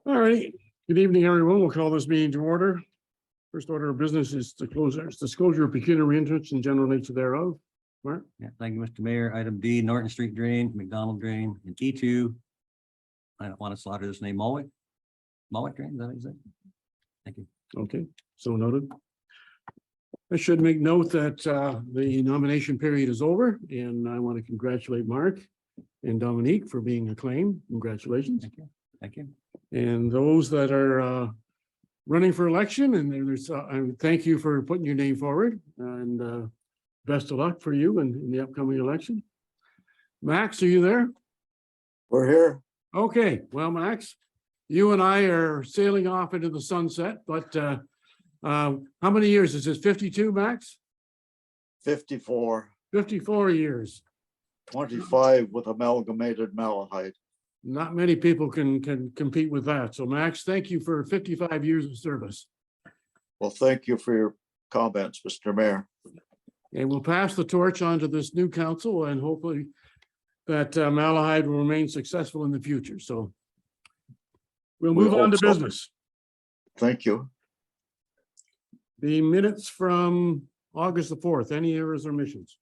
All right, good evening, everyone. We'll call this meeting to order. First order of business is disclosure of pecuniary interest and general nature thereof. Mark, Yeah, thank you, Mr. Mayor. Item D, Norton Street Drain, McDonald Drain, and E2. I don't want to slaughter this name, Mowat Drain, is that what you said? Thank you. okay, so noted. I should make note that the nomination period is over, and I want to congratulate Mark and Dominique for being acclaimed. Congratulations. Thank you. Thank you. And those that are running for election, and there's, thank you for putting your name forward, and best of luck for you in the upcoming election. Max, are you there? We're here. Okay, well, Max, you and I are sailing off into the sunset, but how many years is this? 52, Max? 54, 54 years. 25 with amalgamated malahide. Not many people can compete with that. So Max, thank you for 55 years of service. Well, thank you for your comments, Mr. Mayor. And we'll pass the torch on to this new council, and hopefully that Malahide will remain successful in the future. So we'll We move on hope to so. business. Thank you. The minutes from August the 4th, any errors or omissions?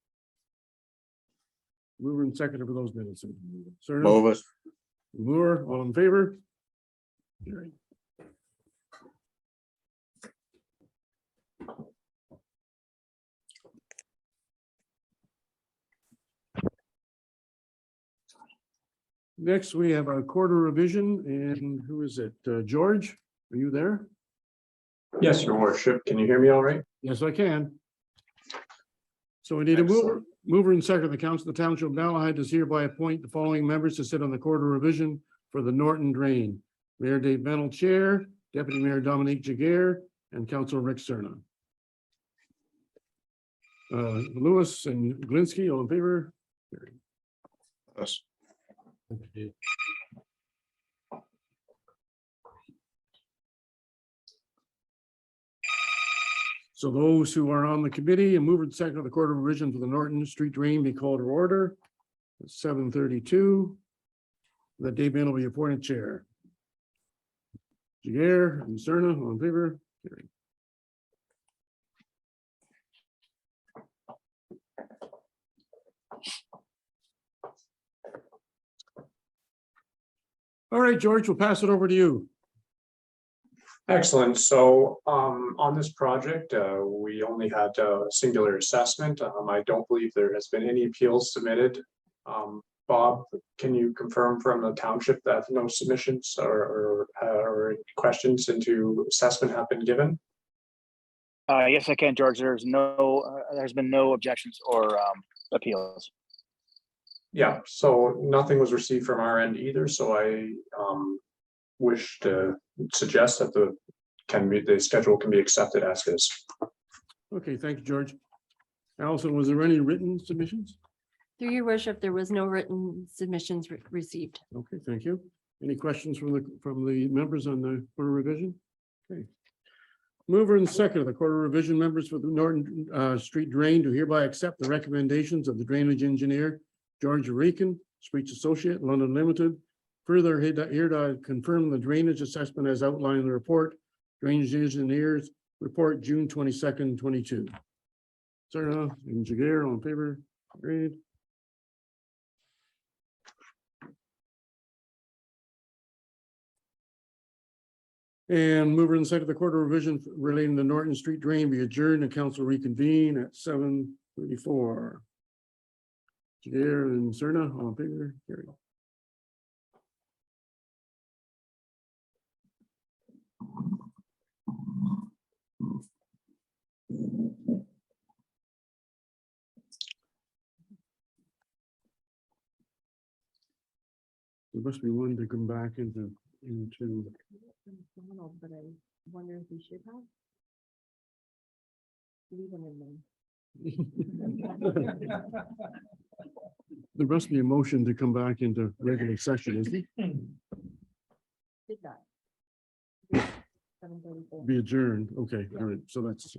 Mover and seconder for those minutes. Sir, Move it. Moore, all in favor? Carried. Next, we have a quarter revision, and who is it? George, are you there? Yes, your worship. Can you hear me all right? Yes, I can. So we need a mover and seconder. The council of the township of Malahide does hereby appoint the following members to sit on the quarter revision for the Norton Drain. Mayor Dave Mennel, Chair, Deputy Mayor Dominique Jaguar, and Councilor Rick Cerna. Lewis and Glinsky, all in favor? Yes. So those who are on the committee, and mover and seconder of the quarter revision for the Norton Street Drain be called to order. At 7:32. That Dave Mennel will be appointed chair. Jaguar and Cerna, all in favor? Carried. All right, George, we'll pass it over to you. Excellent. So on this project, we only had a singular assessment. I don't believe there has been any appeals submitted. Bob, can you confirm from the township that no submissions or questions into assessment have been given? Yes, I can, George. There's been no objections or appeals. Yeah, so nothing was received from our end either. So I wish to suggest that the schedule can be accepted as is. Okay, thank you, George. Allison, was there any written submissions? Through your worship, there was no written submissions received. Okay, thank you. Any questions from the members on the quarter revision? Okay. Mover and seconder, the quarter revision members for the Norton Street Drain do hereby accept the recommendations of the drainage engineer, George Arican, Streets Associate, London Limited. Further, hereby confirm the drainage assessment as outlined in the report. Drainage engineers report June 22nd, 22. Cerna and Jaguar, all in favor? Agreed. And mover and seconder, the quarter revision relating to Norton Street Drain be adjourned and council reconvene at 7:34. Jaguar and Cerna, all in favor? Carried. There must be one to come back into. But I wonder if we should have. Leave them in there. There must be a motion to come back into regular session, isn't it? Did that. 7:34. Be adjourned. Okay, all right, so that's.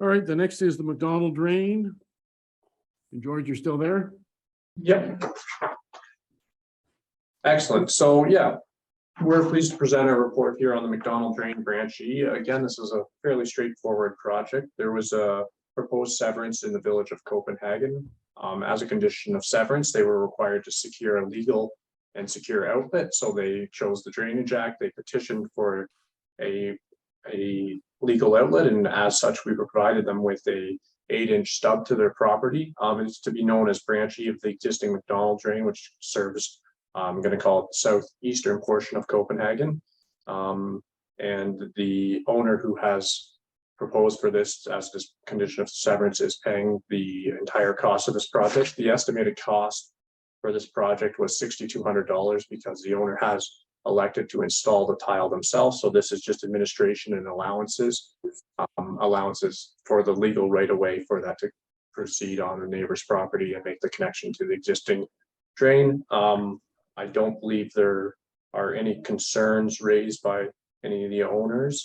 All right, the next is the McDonald Drain. And George, you're still there? Yep. Excellent. So yeah, we're pleased to present a report here on the McDonald Drain Branch E. Again, this is a fairly straightforward project. There was a proposed severance in the village of Copenhagen. As a condition of severance, they were required to secure a legal and secure outlet. So they chose the Drainage Act. They petitioned for a legal outlet, and as such, we provided them with a 8-inch stub to their property. It's to be known as Branch E of the existing McDonald Drain, which serves, I'm going to call it the southeastern portion of Copenhagen. And the owner who has proposed for this as this condition of severance is paying the entire cost of this project. The estimated cost for this project was $6,200 because the owner has elected to install the tile themselves. So this is just administration and allowances for the legal right of way for that to proceed on the neighbor's property and make the connection to the existing drain. I don't believe there are any concerns raised by any of the owners.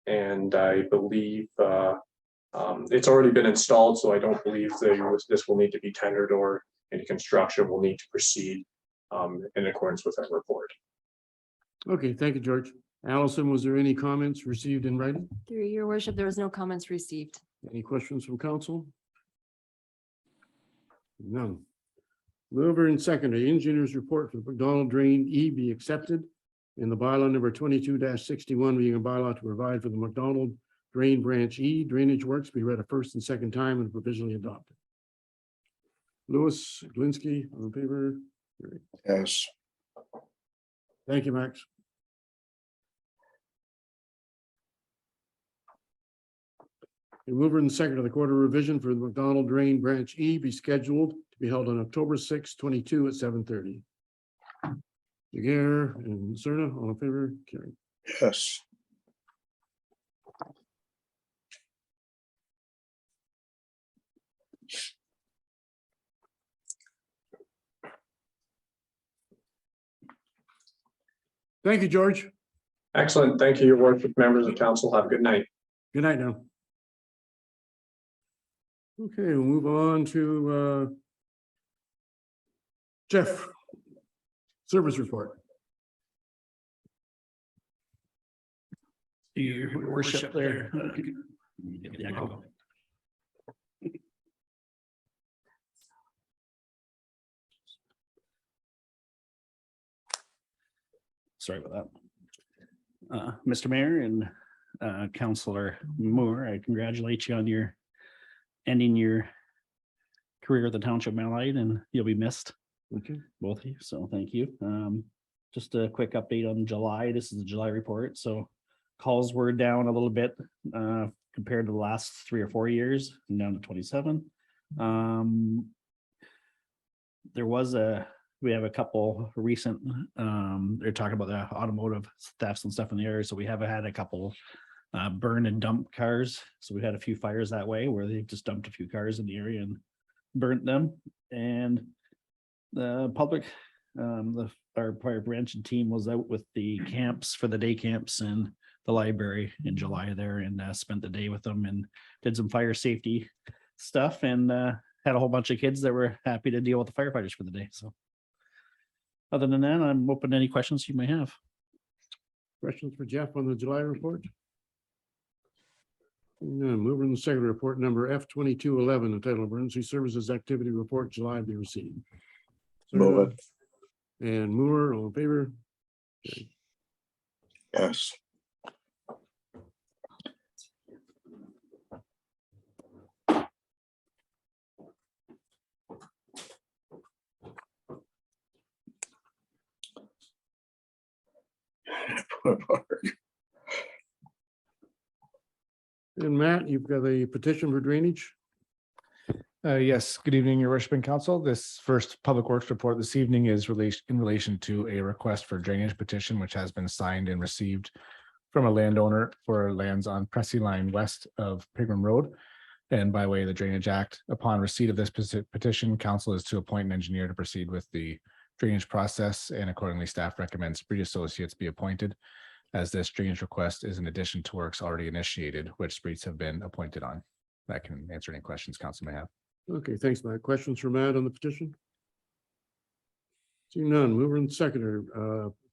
And I believe it's already been installed, so I don't believe this will need to be tendered or any construction will need to proceed in accordance with that report. Okay, thank you, George. Allison, was there any comments received in writing? Through your worship, there was no comments received. Any questions from council? None. Mover and seconder, the engineer's report for the McDonald Drain E be accepted. In the bylaw number 22-61 being a bylaw to provide for the McDonald Drain Branch E drainage works be read a first and second time and provisionally adopted. Louis Glinsky, on favor? Yes. Thank you, Max. The mover and seconder, the quarter revision for the McDonald Drain Branch E be scheduled to be held on October 6, 22 at 7:30. Jager and Cerna, all in favor? Carried. Yes. Thank you, George. Excellent. Thank you, your worship, members of council. Have a good night. Good night now. Okay, we'll move on to Jeff. Service report. Your worship there. Sorry about that. Mr. Mayor and Councillor Moore, I congratulate you on your ending your career at the Township of Malahide, and you'll be missed, Okay, both of you, so thank you. Just a quick update on July. This is the July report, so calls were down a little bit compared to the last 3 or 4 years, down to 27. We have a couple recent, they're talking about the automotive thefts and stuff in the area, so we have had a couple burn and dump cars. So we had a few fires that way where they just dumped a few cars in the area and burnt them. And the public, our fire prevention team was out with the camps for the day camps in the library in July there, and spent the day with them and did some fire safety stuff, and had a whole bunch of kids that were happy to deal with the firefighters for the day. So other than that, I'm open to any questions you may have. questions for Jeff on the July report? No, moving the second report number F-2211, entitled Emergency Services Activity Report July be received. Move it. And Moore, all in favor? Yes. And Matt, you've got a petition for drainage? Yes, good evening, your worship and council. This first public works report this evening is in relation to a request for drainage petition, which has been signed and received from a landowner for lands on Pressy Line west of Pigram Road. And by way of the Drainage Act, upon receipt of this petition, council is to appoint an engineer to proceed with the drainage process, and accordingly staff recommends Breed Associates be appointed, as this drainage request is in addition to works already initiated, which Breeds have been appointed on. That can answer any questions council may have. Okay, thanks, Matt. Questions for Matt on the petition? Seeing none, mover and seconder,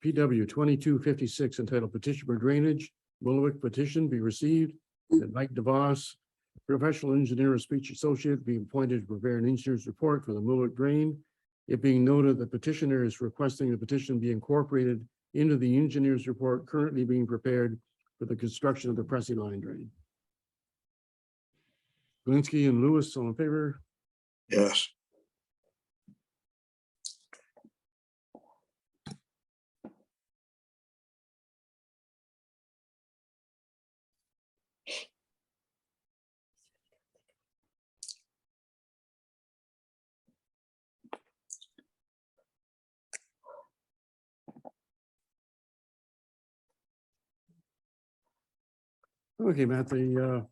PW 2256 entitled petition for drainage, Willowick petition be received. That Mike DeVos, professional engineer or speech associate, be appointed to prepare an engineer's report for the Willowick drain. It being noted the petitioner is requesting the petition be incorporated into the engineer's report currently being prepared for the construction of the Pressy Line drain. Glinski and Lewis, all in favor? Yes. Okay, Matt, the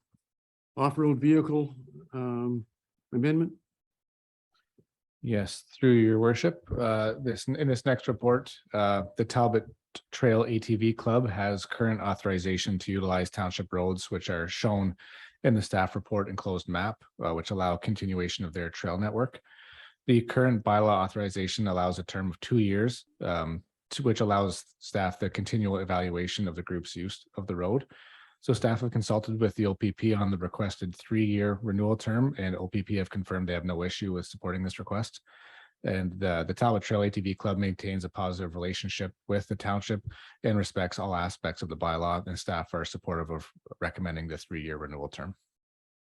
off-road vehicle amendment. Yes, through your worship, in this next report, the Talbot Trail ATV Club has current authorization to utilize township roads, which are shown in the staff report enclosed map, which allow continuation of their trail network. The current bylaw authorization allows a term of 2 years, which allows staff the continual evaluation of the group's use of the road. So staff have consulted with the OPP on the requested 3-year renewal term, and OPP have confirmed they have no issue with supporting this request. And the Talbot Trail ATV Club maintains a positive relationship with the township and respects all aspects of the bylaw, and staff are supportive of recommending the 3-year renewal term.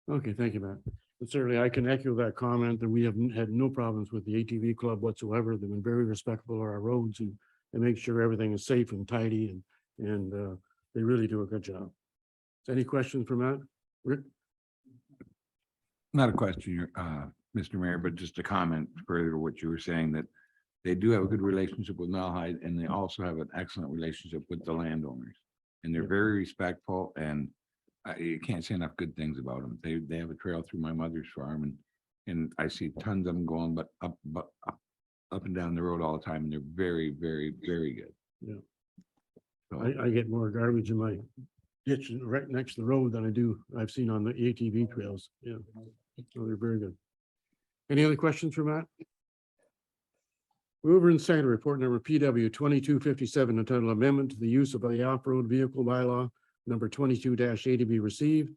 Okay, thank you, Matt. And certainly I can echo that comment that we have had no problems with the ATV club whatsoever. They've been very respectful of our roads and make sure everything is safe and tidy and they really do a good job. Any questions for Matt? Rick? Not a question, Mr. Mayor, but just a comment further to what you were saying, that they do have a good relationship with Malahide, and they also have an excellent relationship with the landowners. And they're very respectful, and you can't say enough good things about them. They have a trail through my mother's farm, and I see tons of them going, but up and down the road all the time, and they're very, very, very good. Yeah. So, I get more garbage in my ditch right next to the road than I've seen on the ATV trails. Yeah. So they're very good. Any other questions for Matt? Mover and seconder report number PW 2257 entitled amendment to the use of the off-road vehicle bylaw number 22-80 be received.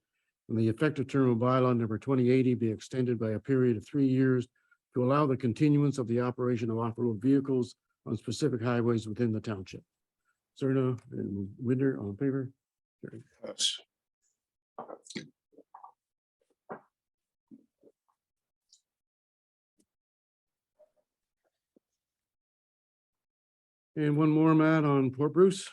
And the effective term of bylaw number 2080 be extended by a period of 3 years to allow the continuance of the operation of off-road vehicles on specific highways within the township. Cerna and Winder, all in favor? Carried. Yes. And one more, Matt, on Port Bruce.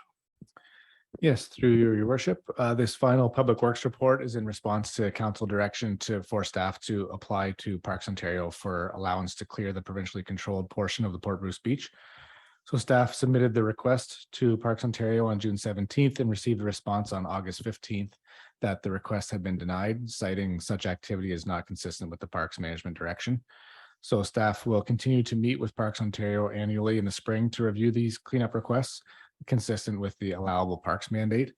Yes, through your worship, this final public works report is in response to council direction for staff to apply to Parks Ontario for allowance to clear the provincially controlled portion of the Port Bruce Beach. So staff submitted the request to Parks Ontario on June 17th and received a response on August 15th that the request had been denied, citing such activity as not consistent with the parks management direction. So staff will continue to meet with Parks Ontario annually in the spring to review these cleanup requests consistent with the allowable parks mandate.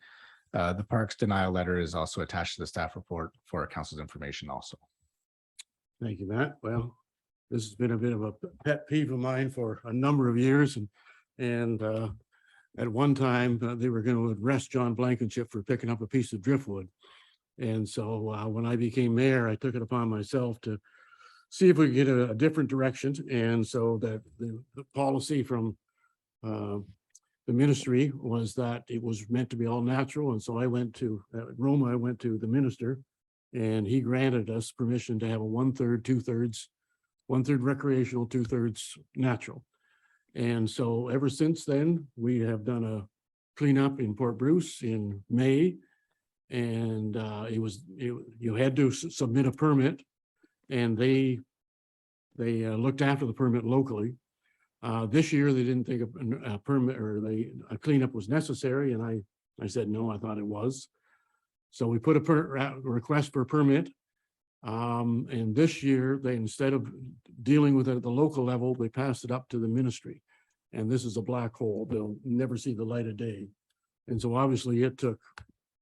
The parks denial letter is also attached to the staff report for council's information also. Thank you, Matt. Well, this has been a bit of a pet peeve of mine for a number of years and at one time they were going to arrest John Blankenship for picking up a piece of driftwood. And so when I became mayor, I took it upon myself to see if we could get a different direction. And so that the policy from the ministry was that it was meant to be all natural. And so I went to Roma, I went to the minister and he granted us permission to have a 1/3, 2/3, 1/3 recreational, 2/3 natural. And so ever since then, we have done a cleanup in Port Bruce in May. And you had to submit a permit and they looked after the permit locally. This year, they didn't think a permit or a cleanup was necessary. And I said, no, I thought it was. So we put a request for a permit. And this year, they, instead of dealing with it at the local level, they passed it up to the ministry. And this is a black hole. They'll never see the light of day. And so obviously it took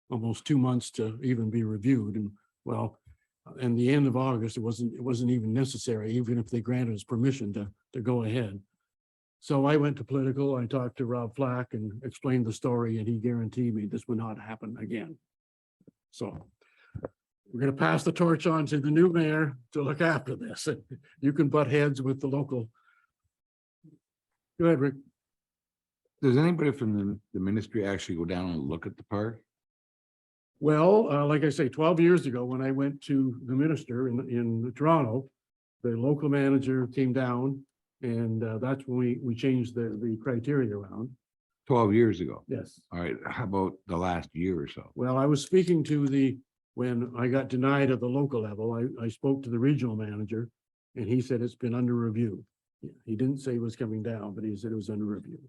almost 2 months to even be reviewed. And well, in the end of August, it wasn't even necessary, even if they granted us permission to go ahead. So I went to political, I talked to Rob Flack and explained the story, and he guaranteed me this would not happen again. So we're gonna pass the torch on to the new mayor to look after this. You can butt heads with the local. Go ahead, Rick. Does anybody from the ministry actually go down and look at the park? Well, like I say, 12 years ago, when I went to the minister in Toronto, the local manager came down, and that's when we changed the criteria around. 12 years ago. Yes. All right, how about the last year or so? Well, I was speaking to when I got denied at the local level, I spoke to the regional manager, and he said it's been under review. He didn't say it was coming down, but he said it was under review.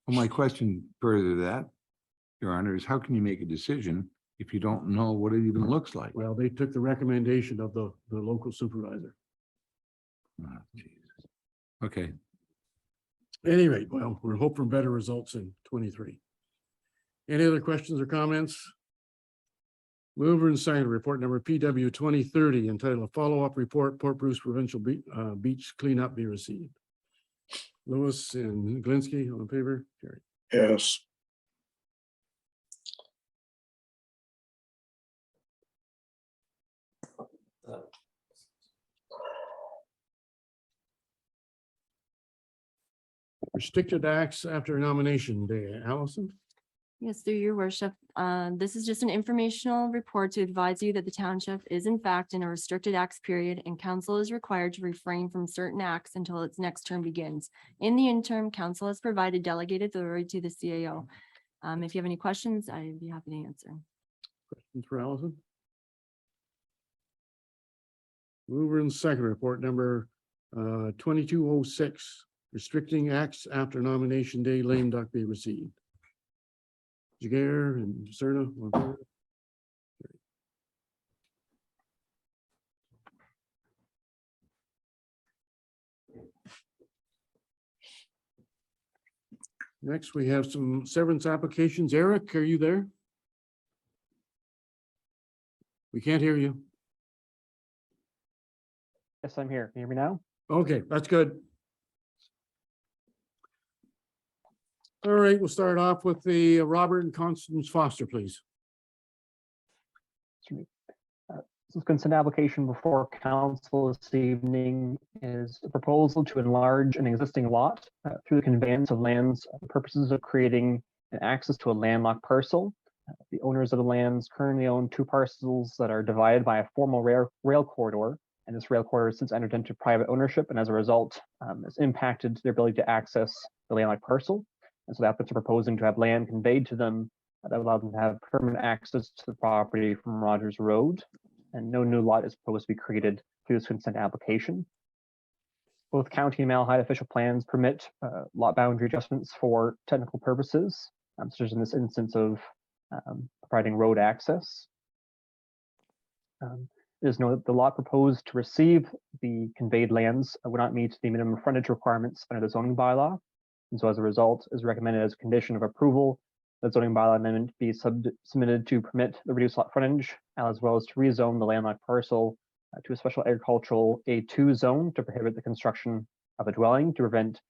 Well, my question further to that, Your Honor, is how can you make a decision if you don't know what it even looks like? Well, they took the recommendation of the local supervisor. Oh, Jesus. Okay, At any rate, well, we're hoping for better results in 23. Any other questions or comments? Mover and second, report number PW 2030 entitled a follow-up report, Port Bruce Provincial Beach Cleanup be received. Lewis and Glinski, all in favor? Carried. Yes. Restricted acts after nomination day. Allison? Yes, through your worship. This is just an informational report to advise you that the township is in fact in a restricted acts period, and council is required to refrain from certain acts until its next term begins. In the interim, council has provided delegated authority to the CAO. If you have any questions, I'd be happy to answer. Questions for Allison? Mover and second, report number 2206, restricting acts after nomination day, lame duck be received. Jager and Cerna. all in favor? Next, we have some severance applications. Eric, are you there? We can't hear you. Yes, I'm here. Can you hear me now? Okay, that's good. All right, we'll start off with the Robert and Constance Foster, please. This consent application before council this evening is a proposal to enlarge an existing lot through the conveyance of lands for purposes of creating an access to a landlocked parcel. The owners of the lands currently own two parcels that are divided by a formal rail corridor, and this rail corridor has since entered into private ownership, and as a result, has impacted their ability to access the landlocked parcel. And so the applicants are proposing to have land conveyed to them that allow them to have permanent access to the property from Rogers Road. And no new lot is proposed to be created through this consent application. Both county and Malahide official plans permit lot boundary adjustments for technical purposes, such as in this instance of providing road access. There's no, the lot proposed to receive the conveyed lands would not meet the minimum frontage requirements under the zoning bylaw. And so as a result, is recommended as a condition of approval, that zoning bylaw amendment be submitted to permit the reduced lot frontage, as well as to rezone the landlocked parcel to a special agricultural A2 zone to prohibit the construction of a dwelling to prevent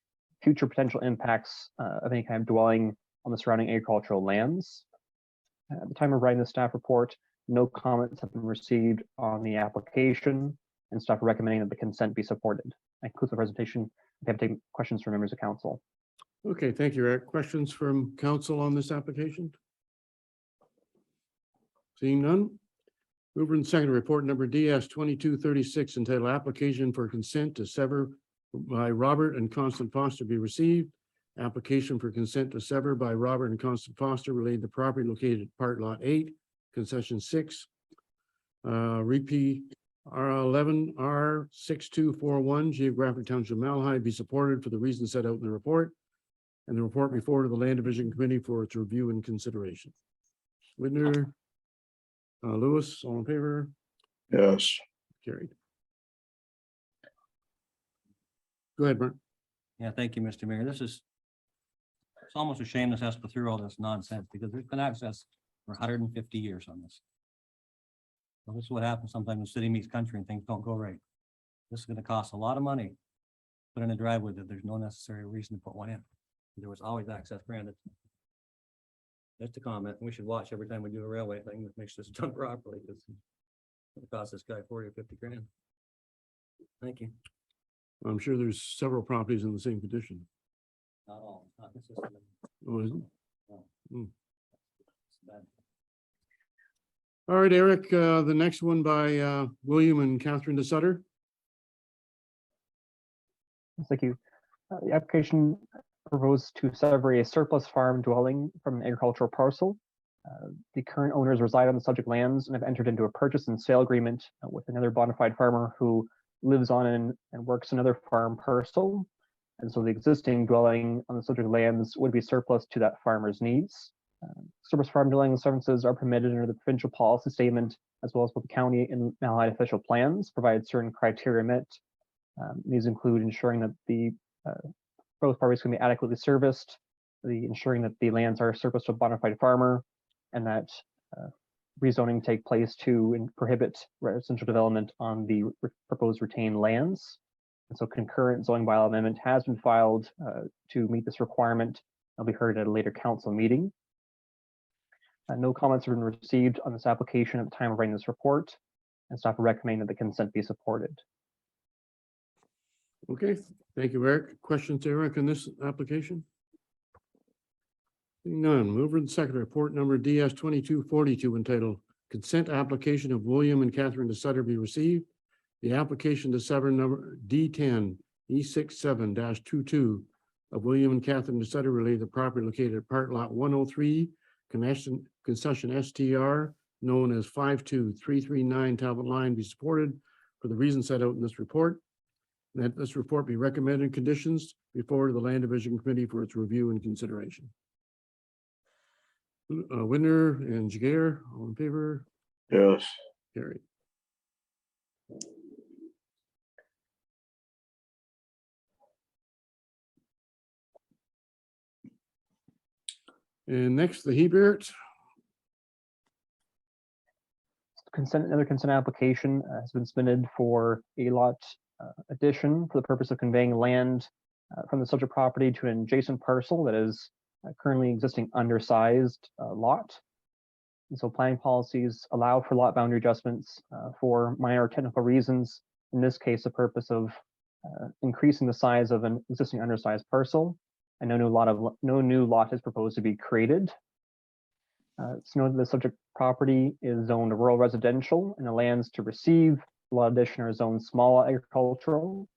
future potential impacts of any kind of dwelling on the surrounding agricultural lands. At the time of writing the staff report, no comments have been received on the application, and staff are recommending that the consent be supported. That concludes the presentation. If you have to take questions from members of council. Okay, thank you, Eric. Questions from council on this application? Seeing none. Mover and second, report number DS 2236 entitled application for consent to sever by Robert and Constance Foster be received. Application for consent to sever by Robert and Constance Foster related to property located at Part Lot 8, Concession 6. Repeat R11 R6241 Geographic Township Malahide be supported for the reasons set out in the report. And the report be forwarded to the Land Division Committee for its review and consideration. Whitner, Lewis, all in favor? Yes. Carried. Go ahead, Brent. Yeah, thank you, Mr. Mayor. It's almost a shame this has to go through all this nonsense because there's been access for 150 years on this. Well, this is what happens sometimes when city meets country and things don't go right. This is going to cost a lot of money. put in a driveway that there's no necessary reason to put one in. There was always access granted. Just a comment, we should watch every time we do a railway thing, that makes this done properly, because it cost this guy 40 or 50 grand. Thank you. I'm sure there's several properties in the same condition. Not all, not consistent. Oh, isn't? It's bad. All right, Eric, the next one by William and Catherine DeSutter. Thank you. The application proposed to sever a surplus farm dwelling from an agricultural parcel. The current owners reside on the subject lands and have entered into a purchase and sale agreement with another bona fide farmer who lives on and works another farm parcel. And so the existing dwelling on the subject lands would be surplus to that farmer's needs. Surplus farm dwelling services are permitted under the provincial policy statement, as well as with the county and Malahide official plans, provided certain criteria met. These include ensuring that the both parties can be adequately serviced, ensuring that the lands are surplus to a bona fide farmer, and that rezoning take place to prohibit residential development on the proposed retained lands. And so concurrent zoning bylaw amendment has been filed to meet this requirement. It'll be heard at a later council meeting. No comments have been received on this application at the time of writing this report, and staff recommend that the consent be supported. Okay, thank you, Eric. Questions, Eric, on this application? Seeing none, mover and second, report number DS 2242 entitled Consent Application of William and Catherine DeSutter be received. The application to sever number D10 E67-22 of William and Catherine DeSutter related to property located at Part Lot 103, concession STR, known as 52339 Talbot Line, be supported for the reasons set out in this report. That this report be recommended conditions before the Land Division Committee for its review and consideration. Winner and Jagger, all in favor? Yes. Carried. And next, the Hebert. Another consent application has been submitted for a lot addition for the purpose of conveying land from the subject property to an adjacent parcel that is currently existing undersized lot. And so planning policies allow for lot boundary adjustments for minor technical reasons. In this case, the purpose of increasing the size of an existing undersized parcel, and no new lot is proposed to be created. It's noted the subject property is zoned rural residential, and the lands to receive lot addition are zoned small agricultural,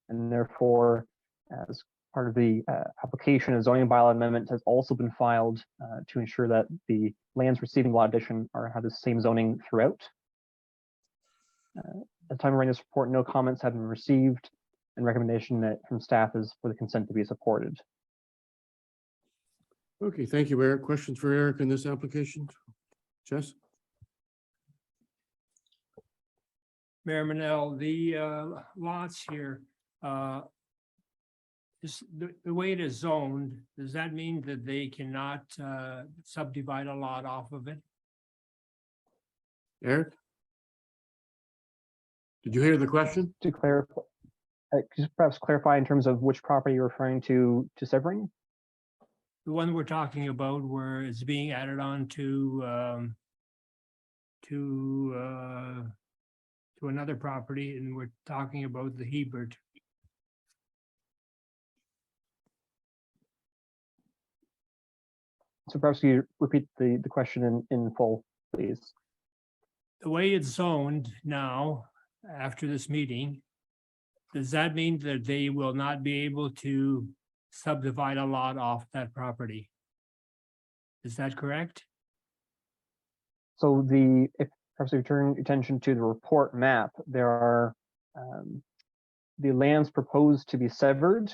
and therefore, as part of the application, a zoning bylaw amendment has also been filed to ensure that the lands receiving lot addition have the same zoning throughout. At the time of writing this report, no comments have been received, and recommendation that from staff is for the consent to be supported. Okay, thank you, Eric. Questions for Eric in this application? Jess? Mayor Manel, the lots here, is the way it is zoned, does that mean that they cannot subdivide a lot off of it? Eric? Did you hear the question? To clarify, could you perhaps clarify in terms of which property you're referring to severing? The one we're talking about where it's being added on to another property, and we're talking about the Hebert. So perhaps you repeat the question in full, please. The way it's zoned now, after this meeting, does that mean that they will not be able to subdivide a lot off that property? Is that correct? So if perhaps you turn attention to the report map, there are the lands proposed to be severed,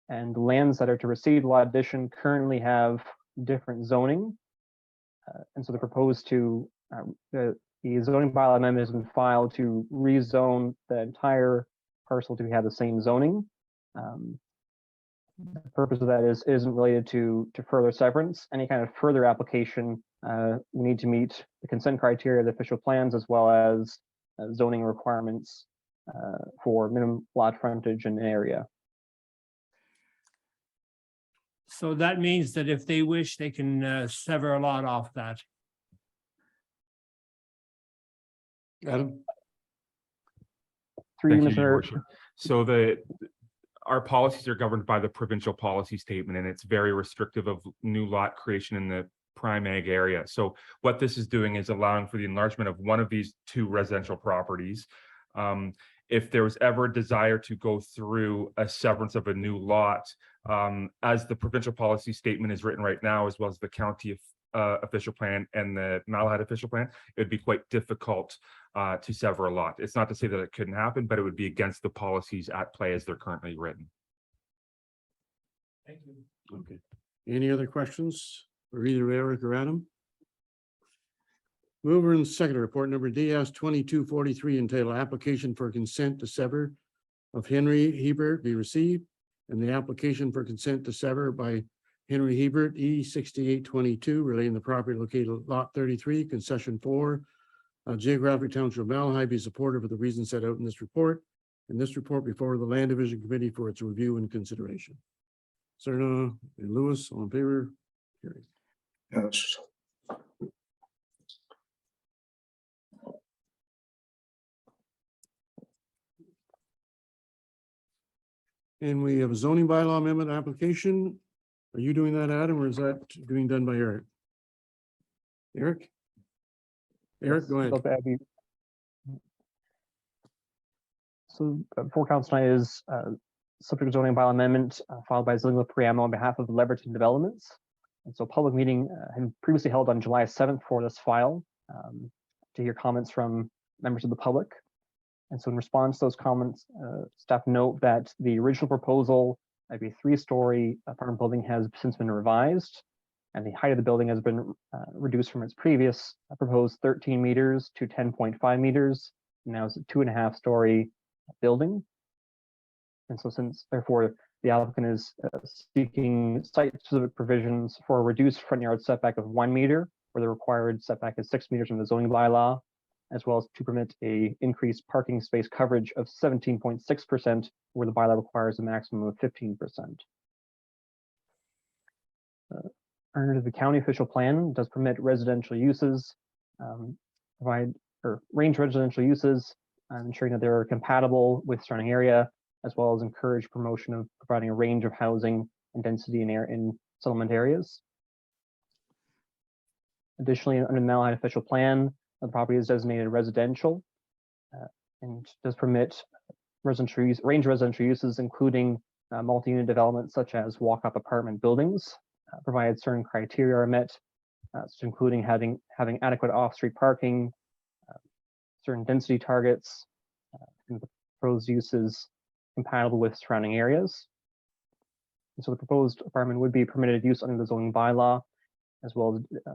and the lands that are to receive lot addition currently have different zoning. And so they're proposed to, the zoning bylaw amendment has been filed to rezone the entire parcel to have the same zoning. The purpose of that isn't related to further severance. Any kind of further application, we need to meet the consent criteria of the official plans, as well as zoning requirements for minimum lot frontage and area. So that means that if they wish, they can sever a lot off that. Adam? Through you, Thank you, Your Mr. Worship. So our policies are governed by the provincial policy statement, and it's very restrictive of new lot creation in the prime ag area. So what this is doing is allowing for the enlargement of one of these two residential properties. If there was ever a desire to go through a severance of a new lot, as the provincial policy statement is written right now, as well as the county official plan and the Malahide official plan, it would be quite difficult to sever a lot. It's not to say that it couldn't happen, but it would be against the policies at play as they're currently written. Thank you. Okay. Any other questions for either Eric or Adam? Mover and seconder, report number DS 2243 entitled application for consent to sever of Henry Hebert be received, and the application for consent to sever by Henry Hebert E 6822 relating the property located at lot 33, concession 4, geographic township of Malahide be supported for the reasons set out in this report, and this report before the Land Division Committee for its review and consideration. Serna and Lewis, all in favor? Carried. Yes. And we have a zoning bylaw amendment application. Are you doing that, Adam, or is that being done by Eric? Eric? Eric, go ahead. So that'd be- So before council tonight is subject to zoning bylaw amendment filed by Zillinger Priamo on behalf of Leverton Developments. And so public meeting had previously held on July 7th for this file to hear comments from members of the public. And so in response to those comments, staff note that the original proposal, that'd be a 3-story apartment building, has since been revised, and the height of the building has been reduced from its previous proposed 13 meters to 10.5 meters. Now it's a 2.5-story building. And so since therefore the applicant is seeking site-specific provisions for a reduced front yard setback of 1 meter, where the required setback is 6 meters from the zoning bylaw, as well as to permit a increased parking space coverage of 17.6%, where the bylaw requires a maximum of 15%. Under the county official plan does permit residential uses, range residential uses, ensuring that they're compatible with surrounding area, as well as encourage promotion of providing a range of housing and density in settlement areas. Additionally, under the Malahide official plan, the property is designated residential and does permit range residential uses, including multi-unit developments such as walk-up apartment buildings, provided certain criteria are met, including having adequate off-street parking, certain density targets, and the proposed uses compatible with surrounding areas. And so the proposed apartment would be permitted use under the zoning bylaw, as well as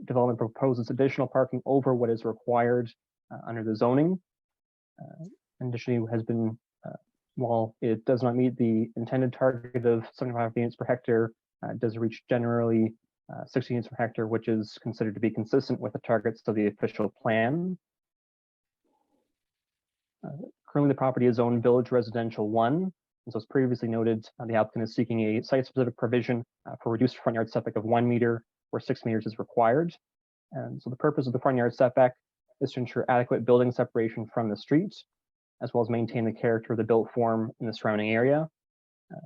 development proposes additional parking over what is required under the zoning. Additionally, has been, while it does not meet the intended target of 75 units per hectare, it does reach generally 60 units per hectare, which is considered to be consistent with the targets of the official plan. Currently, the property is zoned Village Residential 1. And so as previously noted, the applicant is seeking a site-specific provision for reduced front yard setback of 1 meter, where 6 meters is required. And so the purpose of the front yard setback is to ensure adequate building separation from the street, as well as maintain the character of the built form in the surrounding area.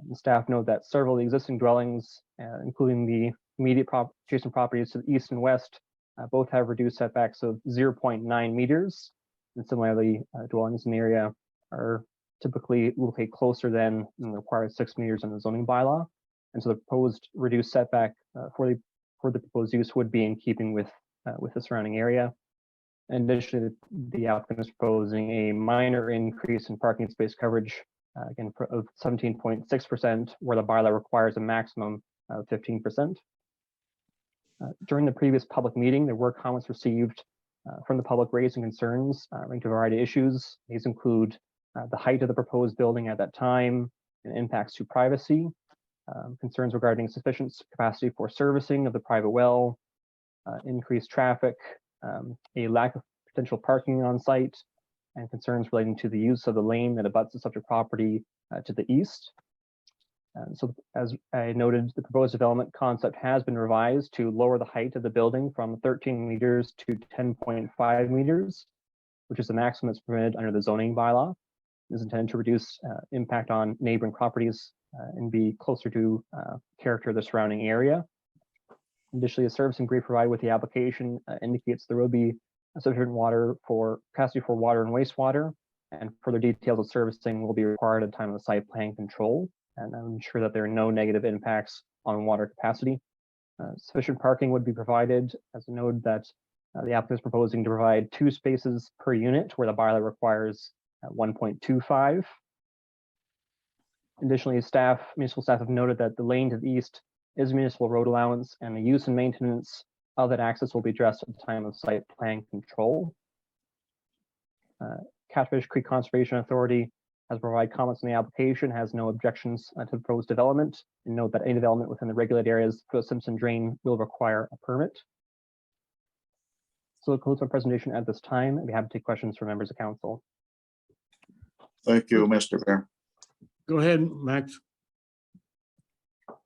The staff note that several of the existing dwellings, including the immediate adjacent properties to the east and west, both have reduced setbacks of 0.9 meters. And similarly, dwellings in the area are typically located closer than the required 6 meters in the zoning bylaw. And so the proposed reduced setback for the proposed use would be in keeping with the surrounding area. And additionally, the applicant is proposing a minor increase in parking space coverage, again, of 17.6%, where the bylaw requires a maximum of 15%. During the previous public meeting, there were comments received from the public raising concerns relating to a variety of issues. These include the height of the proposed building at that time and impacts to privacy, concerns regarding sufficient capacity for servicing of the private well, increased traffic, a lack of potential parking on site, and concerns relating to the use of the lane that abuts the subject property to the east. And so as I noted, the proposed development concept has been revised to lower the height of the building from 13 meters to 10.5 meters, which is the maximum that's permitted under the zoning bylaw. It is intended to reduce impact on neighboring properties and be closer to character of the surrounding area. Additionally, the servicing brief provided with the application indicates there will be sufficient capacity for water and wastewater, and further details of servicing will be required at the time of the site plan control, and ensure that there are no negative impacts on water capacity. Sufficient parking would be provided, as a note that the applicant is proposing to provide 2 spaces per unit, where the bylaw requires 1.25. Additionally, municipal staff have noted that the lane to the east is municipal road allowance, and the use and maintenance of that access will be addressed at the time of site plan control. Catfish Creek Conservation Authority has provided comments on the application, has no objections to the proposed development, and note that any development within the regulated areas for the Simpson Drain will require a permit. So that concludes my presentation at this time. I'd be happy to take questions from members of council. Thank you, Mr. Mayor. Go ahead, Max.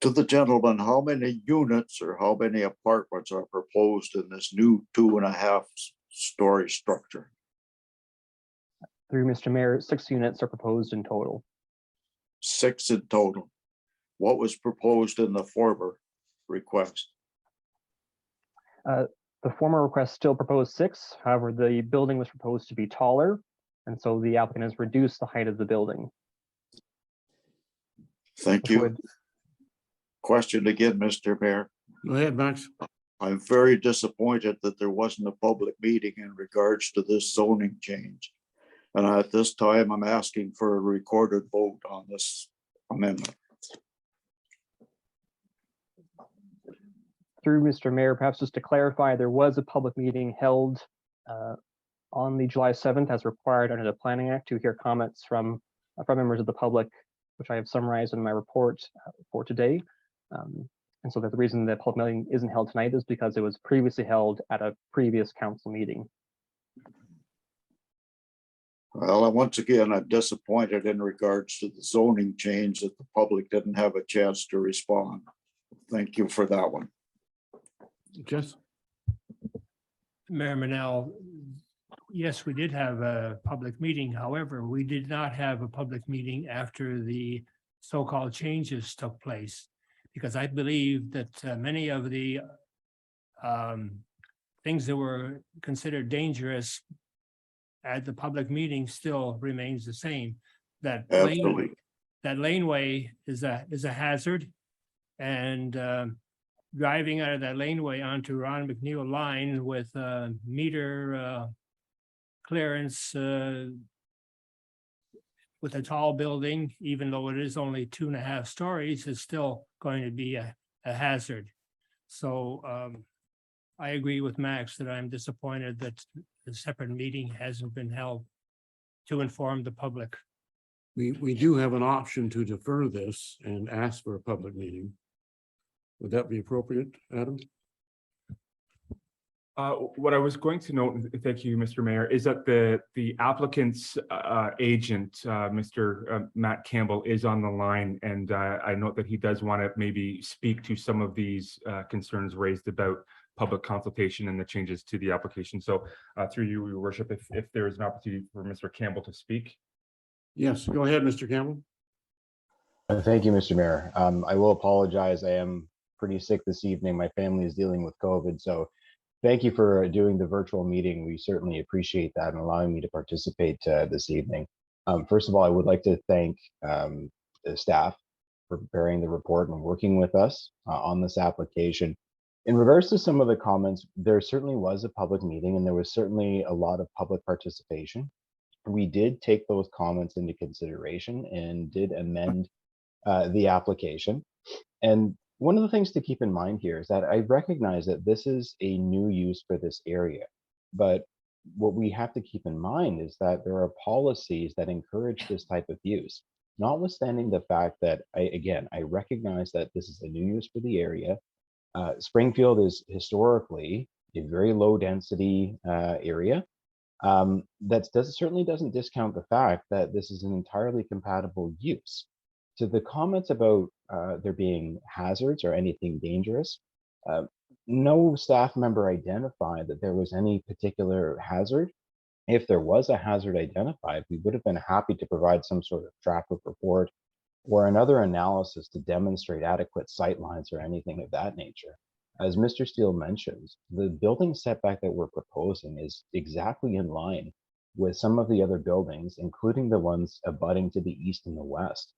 To the gentleman, how many units or how many apartments are proposed in this new 2.5-story structure? Through Mr. Mayor, 6 units are proposed in total. 6 in total. What was proposed in the former request? The former request still proposed 6. However, the building was proposed to be taller, and so the applicant has reduced the height of the building. Thank which you. would- Question again, Mr. Mayor. Go ahead, Max. I'm very disappointed that there wasn't a public meeting in regards to this zoning change. And at this time, I'm asking for a recorded vote on this amendment. Through Mr. Mayor, perhaps just to clarify, there was a public meeting held on the July 7th as required under the Planning Act to hear comments from members of the public, which I have summarized in my report for today. And so that the reason the public meeting isn't held tonight is because it was previously held at a previous council meeting. Well, once again, I'm disappointed in regards to the zoning change that the public didn't have a chance to respond. Thank you for that one. Jess? Mayor Manel, yes, we did have a public meeting. However, we did not have a public meeting after the so-called changes took place, because I believe that many of the things that were considered dangerous at the public meeting still remains the same. That laneway is a hazard, and driving out of that laneway onto Ron McNeil line with meter clearance with a tall building, even though it is only 2.5 stories, is still going to be a hazard. So I agree with Max that I'm disappointed that the separate meeting hasn't been held to inform the public. We do have an option to defer this and ask for a public meeting. Would that be appropriate, Adam? What I was going to note, thank you, Mr. Mayor, is that the applicant's agent, Mr. Matt Campbell, is on the line, and I note that he does want to maybe speak to some of these concerns raised about public consultation and the changes to the application. So through you, Your Worship, if there is an opportunity for Mr. Campbell to speak. Yes, go ahead, Mr. Campbell. Thank you, Mr. Mayor. I will apologize. I am pretty sick this evening. My family is dealing with COVID, so thank you for doing the virtual meeting. We certainly appreciate that and allowing me to participate this evening. First of all, I would like to thank the staff for preparing the report and working with us on this application. In regards to some of the comments, there certainly was a public meeting and there was certainly a lot of public participation. We did take those comments into consideration and did amend the application. And one of the things to keep in mind here is that I recognize that this is a new use for this area, but what we have to keep in mind is that there are policies that encourage this type of use, notwithstanding the fact that I recognize that this is a new use for the area. Springfield is historically a very low density area. That certainly doesn't discount the fact that this is an entirely compatible use. To the comments about there being hazards or anything dangerous, no staff member identified that there was any particular hazard. If there was a hazard identified, we would have been happy to provide some sort of traffic report or another analysis to demonstrate adequate sight lines or anything of that nature. As Mr. Steele mentioned, the building setback that we're proposing is exactly in line with some of the other buildings, including the ones abutting to the east and the west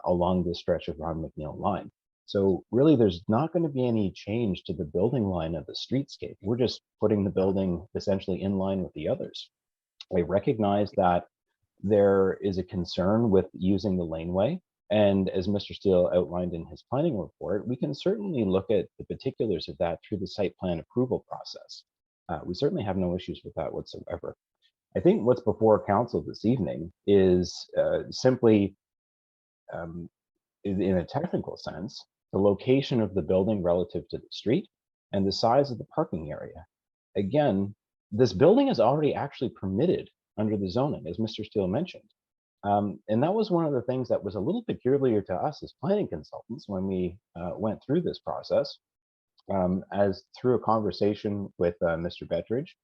along the stretch of Ron McNeil line. So really, there's not going to be any change to the building line of the streetscape. We're just putting the building essentially in line with the others. I recognize that there is a concern with using the laneway. And as Mr. Steele outlined in his planning report, we can certainly look at the particulars of that through the site plan approval process. We certainly have no issues with that whatsoever. I think what's before council this evening is simply, in a technical sense, the location of the building relative to the street and the size of the parking area. Again, this building is already actually permitted under the zoning, as Mr. Steele mentioned. And that was one of the things that was a little peculiar to us as planning consultants when we went through this process. As through a conversation with Mr. Bettridge,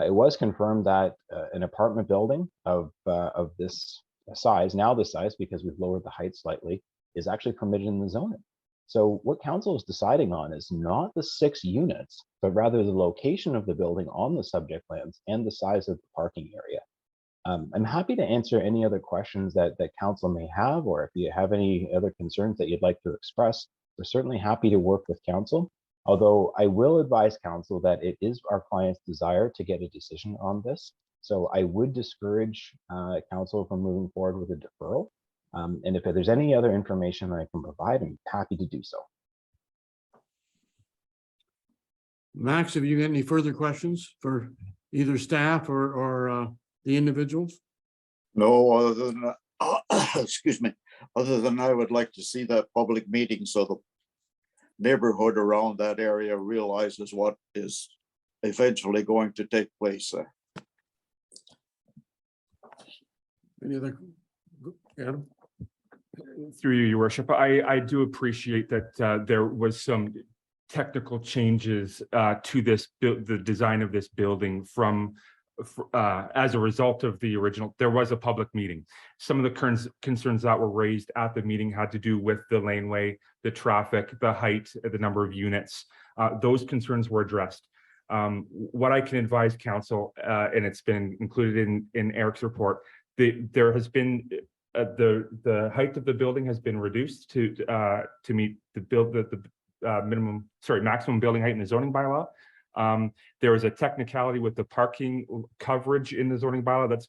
it was confirmed that an apartment building of this size, now this size because we've lowered the height slightly, is actually permitted in the zoning. So what council is deciding on is not the 6 units, but rather the location of the building on the subject lands and the size of the parking area. I'm happy to answer any other questions that council may have, or if you have any other concerns that you'd like to express, we're certainly happy to work with council. Although I will advise council that it is our client's desire to get a decision on this. So I would discourage council from moving forward with a deferral. And if there's any other information that I can provide, I'm happy to do so. Max, have you got any further questions for either staff or the individuals? No, other than, excuse me, other than I would like to see that public meeting so the neighborhood around that area realizes what is eventually going to take place there. Any other? Adam? Through you, your worship, I do appreciate that there was some technical changes to this, the design of this building from as a result of the original. There was a public meeting. Some of the concerns that were raised at the meeting had to do with the laneway, the traffic, the height, the number of units. Those concerns were addressed. What I can advise council, and it's been included in Eric's report, there has been the height of the building has been reduced to meet the maximum building height in the zoning bylaw. There is a technicality with the parking coverage in the zoning bylaw.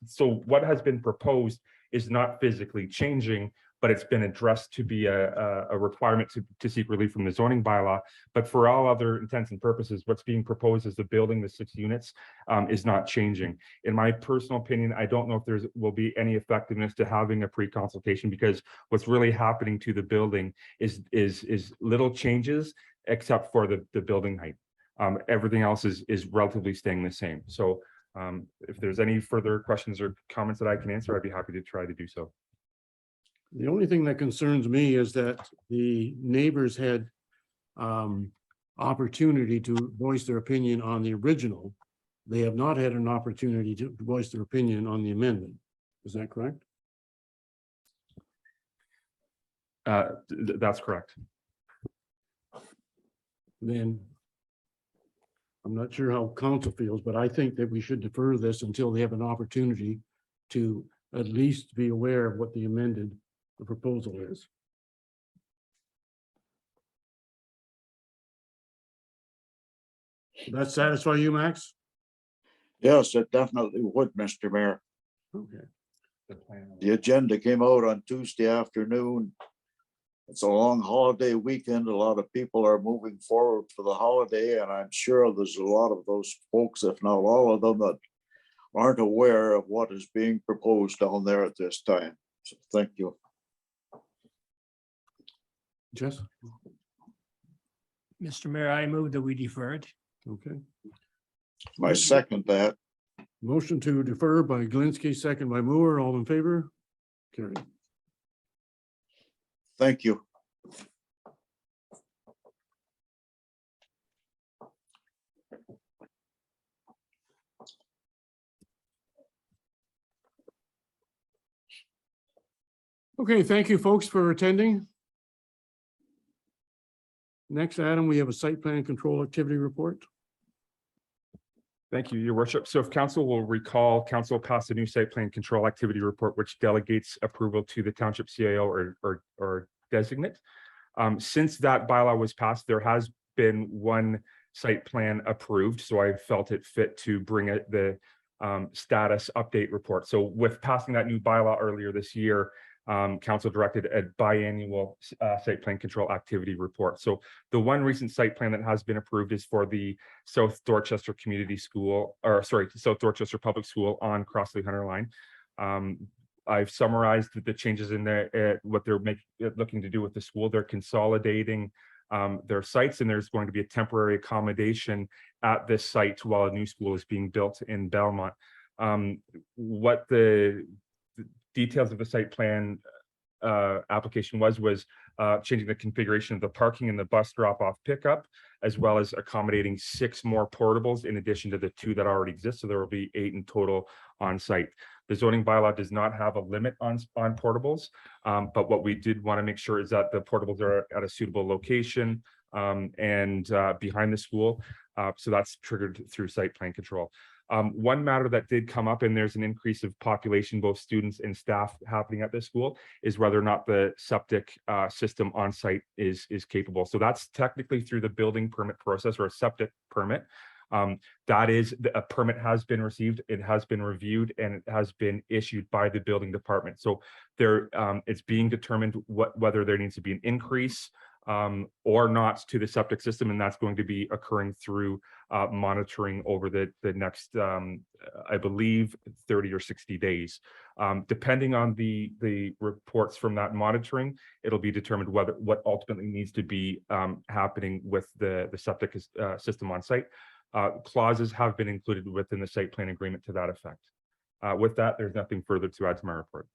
So what has been proposed is not physically changing, but it's been addressed to be a requirement to seek relief from the zoning bylaw. But for all other intents and purposes, what's being proposed as the building, the 6 units, is not changing. In my personal opinion, I don't know if there will be any effectiveness to having a pre-consultation, because what's really happening to the building is little changes except for the building height. Everything else is relatively staying the same. So if there's any further questions or comments that I can answer, I'd be happy to try to do so. The only thing that concerns me is that the neighbors had opportunity to voice their opinion on the original. They have not had an opportunity to voice their opinion on the amendment. Is that correct? That's correct. Then I'm not sure how council feels, but I think that we should defer this until they have an opportunity to at least be aware of what the proposal is. Does that satisfy you, Max? Yes, it definitely would, Mr. Mayor. Okay. The agenda came out on Tuesday afternoon. It's a long holiday weekend. A lot of people are moving forward for the holiday, and I'm sure there's a lot of those folks, if not all of them, that aren't aware of what is being proposed down there at this time. So thank you. Jess? Mr. Mayor, I move that we defer it. Okay. I second that. Motion to defer by Glinski, second by Moore, all in favor? Carried. Thank you. Okay, thank you, folks, for attending. Next, Adam, we have a site plan control activity report. Thank you, your worship. So if council will recall, council passed a new site plan control activity report, which delegates approval to the township CAO or designate. Since that bylaw was passed, there has been one site plan approved, so I felt it fit to bring it the status update report. So with passing that new bylaw earlier this year, council directed a biannual site plan control activity report. So the one recent site plan that has been approved is for the South Dorchester Community School, or sorry, South Dorchester Public School on Crossley Hunter Line. I've summarized the changes in there, what they're looking to do with the school. They're consolidating their sites, and there's going to be a temporary accommodation at this site while a new school is being built in Belmont. What the details of the site plan application was changing the configuration of the parking and the bus drop-off pickup, as well as accommodating 6 more portables in addition to the 2 that already exist. So there will be 8 in total on site. The zoning bylaw does not have a limit on portables, but what we did want to make sure is that the portables are at a suitable location and behind the school. So that's triggered through site plan control. One matter that did come up, and there's an increase of population, both students and staff happening at this school, is whether or not the septic system on site is capable. So that's technically through the building permit process, or a septic permit. That is, a permit has been received, it has been reviewed, and it has been issued by the building department. So there, it's being determined whether there needs to be an increase or not to the septic system, and that's going to be occurring through monitoring over the next, I believe, 30 or 60 days. Depending on the reports from that monitoring, it'll be determined what ultimately needs to be happening with the septic system on site. Clauses have been included within the site plan agreement to that effect. With that, there's nothing further to add to my report.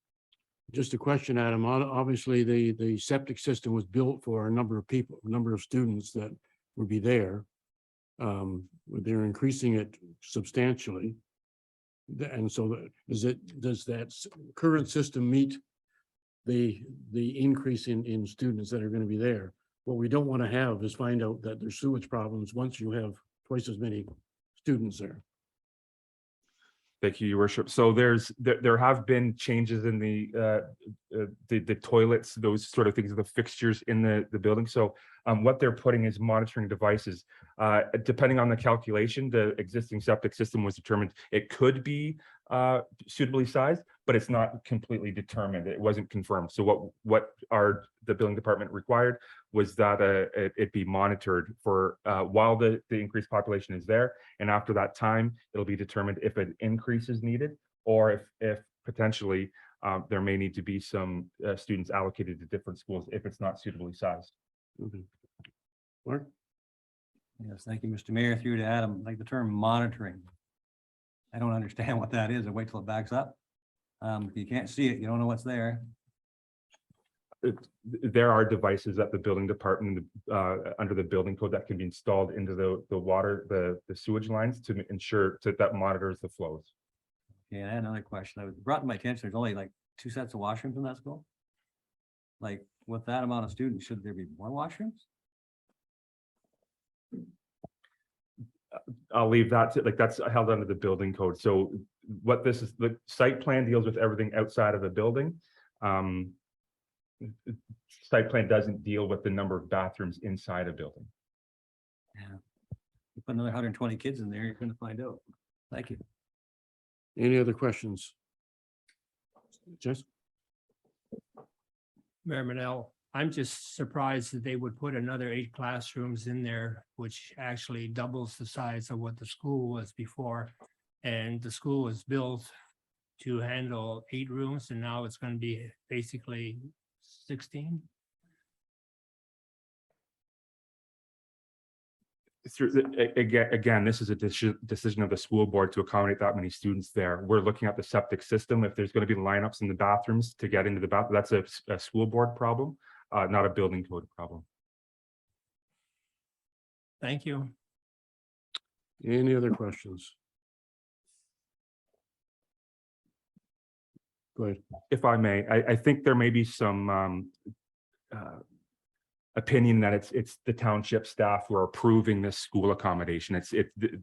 Just a question, Adam. Obviously, the septic system was built for a number of people, a number of students that would be there. They're increasing it substantially. And so does that current system meet the increase in students that are going to be there? What we don't want to have is find out that there's sewage problems once you have twice as many students there. Thank you, your worship. So there have been changes in the toilets, those sort of things, the fixtures in the building. So what they're putting is monitoring devices. Depending on the calculation, the existing septic system was determined it could be suitably sized, but it's not completely determined. It wasn't confirmed. So what the building department required was that it be monitored for while the increased population is there, and after that time, it'll be determined if an increase is needed, or if potentially there may need to be some students allocated to different schools if it's not suitably sized. Okay. Mark? Yes, thank you, Mr. Mayor. Through to Adam, like the term monitoring. I don't understand what that is. I wait till it backs up. If you can't see it, you don't know what's there. There are devices at the building department under the building code that can be installed into the water, the sewage lines to ensure that monitors the flows. Yeah, I had another question. I was brought to my attention, there's only like 2 sets of washrooms in that school. Like, with that amount of students, should there be more washrooms? I'll leave that to, that's held under the building code. So what this is, the site plan deals with everything outside of the building. Site plan doesn't deal with the number of bathrooms inside a building. Yeah. You put another 120 kids in there, you're gonna find out. Thank you. Any other questions? Jess? Mayor Manel, I'm just surprised that they would put another 8 classrooms in there, which actually doubles the size of what the school was before. And the school was built to handle 8 rooms, and now it's going to be basically 16. Again, this is a decision of the school board to accommodate that many students there. We're looking at the septic system. If there's going to be lineups in the bathrooms to get into the bathroom, that's a school board problem, not a building code problem. Thank you. Any other questions? Go ahead. If I may, I think there may be some opinion that it's the township staff who are approving this school accommodation.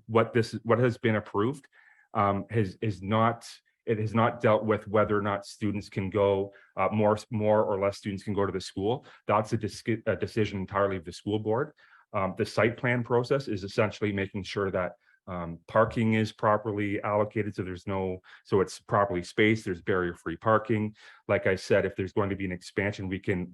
What has been approved has not dealt with whether or not students can go, more or less students can go to the school. That's a decision entirely of the school board. The site plan process is essentially making sure that parking is properly allocated, so it's properly spaced, there's barrier-free parking. Like I said, if there's going to be an expansion, we can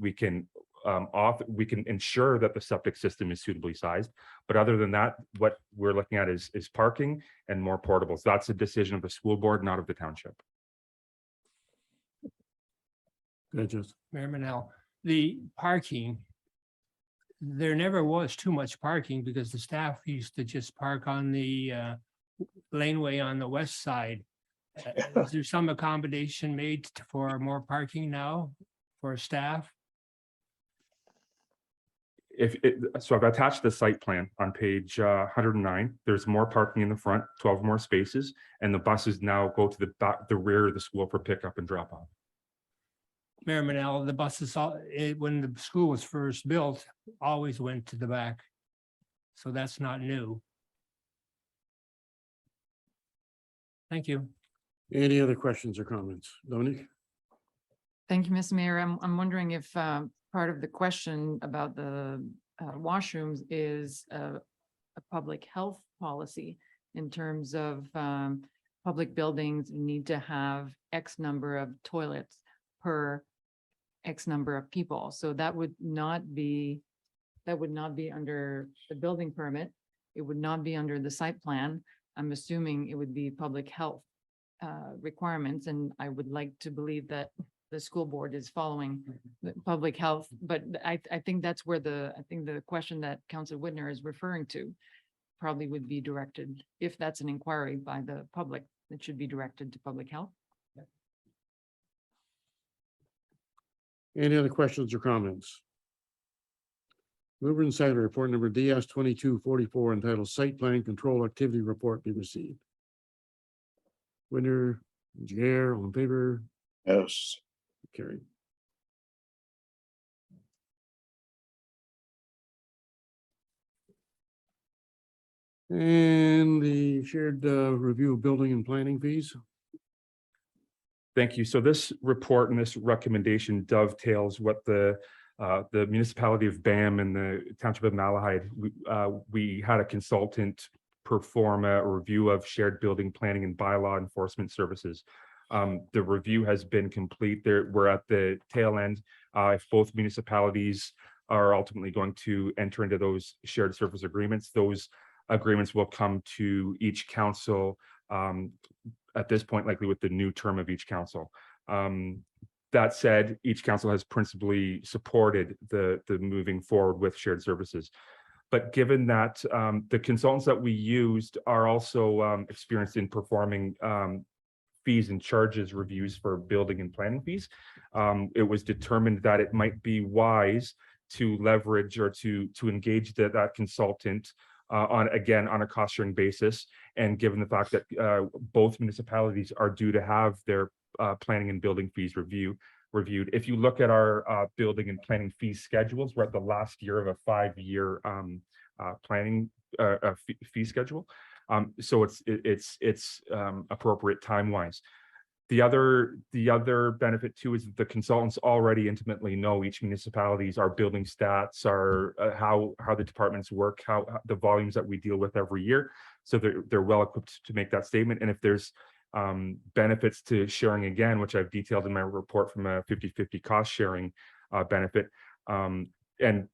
ensure that the septic system is suitably sized. But other than that, what we're looking at is parking and more portables. That's a decision of the school board, not of the township. Go ahead, Jess. Mayor Manel, the parking, there never was too much parking because the staff used to just park on the laneway on the west side. Is there some accommodation made for more parking now for staff? So I've attached the site plan on page 109. There's more parking in the front, 12 more spaces, and the buses now go to the rear of the school for pickup and drop off. Mayor Manel, the buses, when the school was first built, always went to the back. So that's not new. Thank you. Any other questions or comments? Dominique? Thank you, Mr. Mayor. I'm wondering if part of the question about the washrooms is a public health policy in terms of public buildings need to have X number of toilets per X number of people. So that would not be under the building permit. It would not be under the site plan. I'm assuming it would be public health requirements, and I would like to believe that the school board is following the public health, but I think that's where the question that Councilor Whitner is referring to probably would be directed. If that's an inquiry by the public, it should be directed to public health. Any other questions or comments? Mover and seconder, report number DS 2244 entitled Site Plan Control Activity Report be received. Winner, Jair, all in favor? Yes. Carried. And the shared review of building and planning fees. Thank you. So this report and this recommendation dovetails what the municipality of BAM and the township of Malahide, we had a consultant perform a review of shared building planning and bylaw enforcement services. The review has been complete. We're at the tail end. If both municipalities are ultimately going to enter into those shared service agreements, those agreements will come to each council at this point, likely with the new term of each council. That said, each council has principally supported the moving forward with shared services. But given that the consultants that we used are also experienced in performing fees and charges reviews for building and planning fees, it was determined that it might be wise to leverage or to engage that consultant on a cost sharing basis. And given the fact that both municipalities are due to have their planning and building fees reviewed. If you look at our building and planning fee schedules, we're at the last year of a 5-year planning fee schedule. So it's appropriate time-wise. The other benefit too is that the consultants already intimately know each municipalities, our building stats, our how the departments work, how the volumes that we deal with every year. So they're well equipped to make that statement. And if there's benefits to sharing again, which I've detailed in my report from a 50-50 cost sharing benefit, and